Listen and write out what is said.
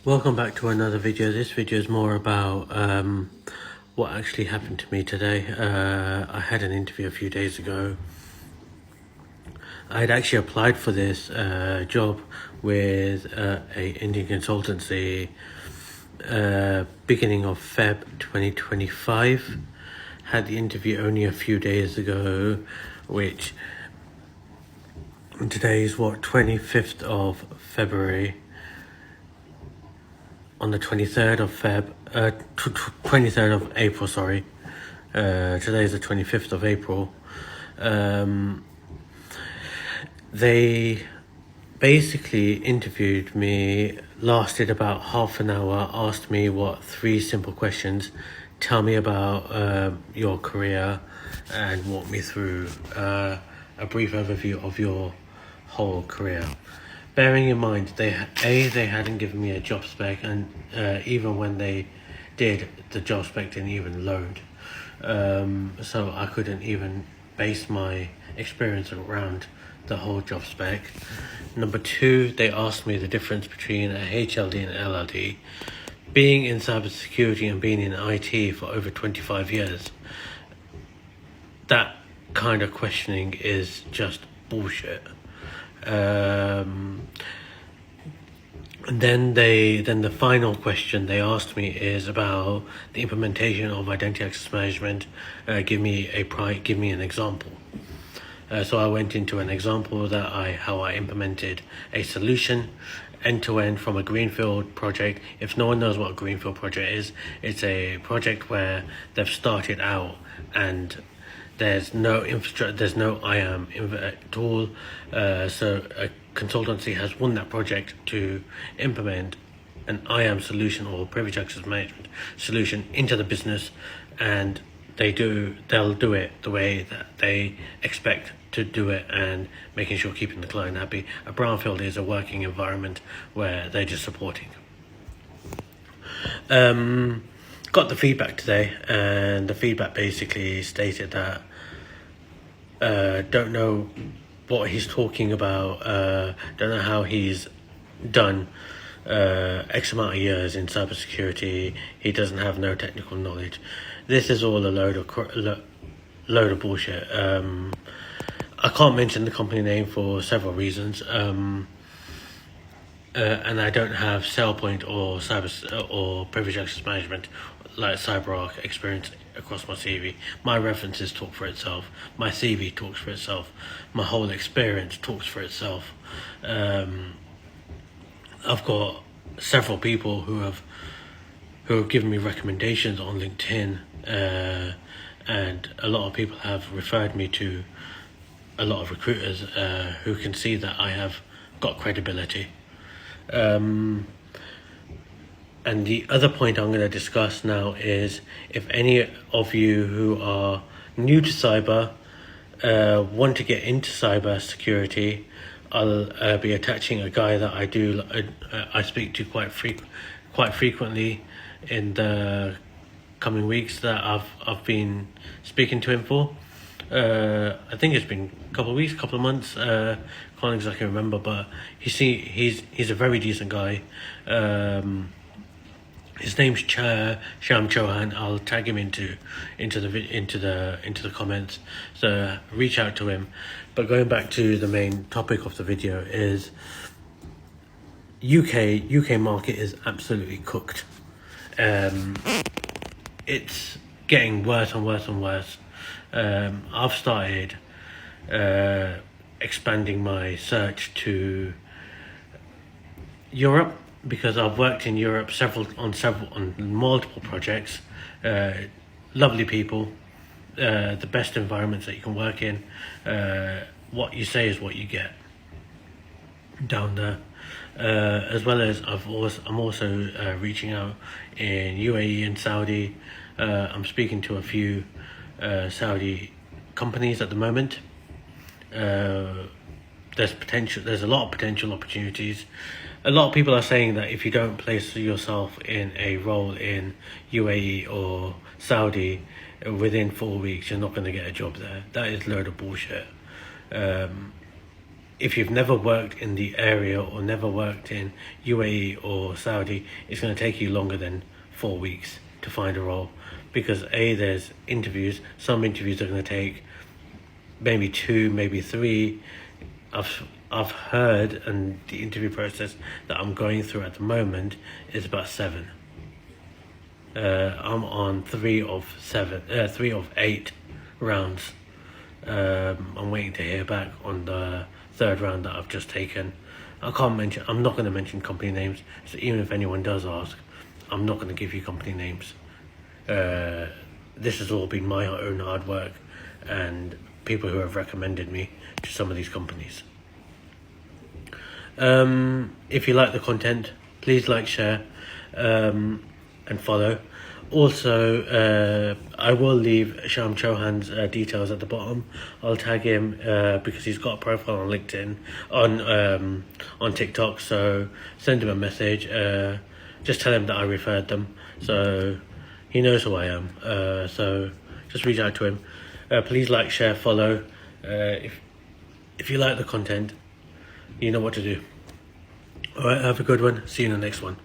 Welcome back to another video. This video is more about what actually happened to me today. I had an interview a few days ago. I had actually applied for this job with a Indian consultancy beginning of Feb 2025. Had the interview only a few days ago, which today is 25th of February. On the 23rd of 23rd of April, sorry. Today is the 25th of April. They basically interviewed me, lasted about half an hour, asked me three simple questions. Tell me about your career and walk me through a brief overview of your whole career. Bearing in mind, they hadn't given me a job spec, and even when they did, the job spec didn't even load. So I couldn't even base my experience around the whole job spec. Number two, they asked me the difference between a HLD and LLD. Being in cybersecurity and being in IT for over 25 years, that kind of questioning is just bullshit. And then the final question they asked me is about the implementation of identity access management. Give me an example. So I went into an example how I implemented a solution end to end from a greenfield project. If no one knows what a greenfield project is, it's a project where they've started out and there's no infrastructure, there's no IAM tool. So a consultancy has won that project to implement an IAM solution or privilege access management solution into the business, and they'll do it the way that they expect to do it, and making sure keeping the client happy. A brownfield is a working environment where they're just supporting. Got the feedback today, and the feedback basically stated that don't know what he's talking about, don't know how he's done X amount of years in cybersecurity. He doesn't have no technical knowledge. This is all a load of bullshit. I can't mention the company name for several reasons, and I don't have SailPoint or privilege access management like CyberArk experience across my CV. My references talk for itself. My CV talks for itself. My whole experience talks for itself. I've got several people who have given me recommendations on LinkedIn, and a lot of people have referred me to a lot of recruiters who can see that I have got credibility. And the other point I'm going to discuss now is, if any of you who are new to cyber want to get into cyber security, I'll be attaching a guy that I speak to quite frequently in the coming weeks that I've been speaking to him for. I think it's been a couple of weeks, couple of months. Can't exactly remember, but he's a very decent guy. His name's Sham Chauhan. I'll tag him into the comments. So reach out to him. But going back to the main topic of the video is UK market is absolutely cooked. It's getting worse and worse and worse. I've started expanding my search to Europe, because I've worked in Europe on multiple projects. Lovely people, the best environments that you can work in. What you say is what you get down there. As well as I'm also reaching out in UAE and Saudi. I'm speaking to a few Saudi companies at the moment. There's a lot of potential opportunities. A lot of people are saying that if you don't place yourself in a role in UAE or Saudi within 4 weeks, you're not going to get a job there. That is a load of bullshit. if you've never worked in the area or never worked in UAE or Saudi, it's going to take you longer than 4 weeks to find a role, because there's interviews. Some interviews are going to take maybe 2, maybe 3. I've heard, and the interview process that I'm going through at the moment is about 7. I'm on 3 of 8 rounds. I'm waiting to hear back on the 3rd round that I've just taken. I'm not going to mention company names, so even if anyone does ask, I'm not going to give you company names. This has all been my own hard work and people who have recommended me to some of these companies. If you like the content, please like, share, and follow. Also, I will leave Sham Chauhan's details at the bottom. I'll tag him because he's got a profile on LinkedIn, on TikTok. So send him a message. Just tell him that I referred them, so he knows who I am. So just reach out to him. Please like, share, follow. If you like the content, you know what to do. All right, have a good one. See you in the next one.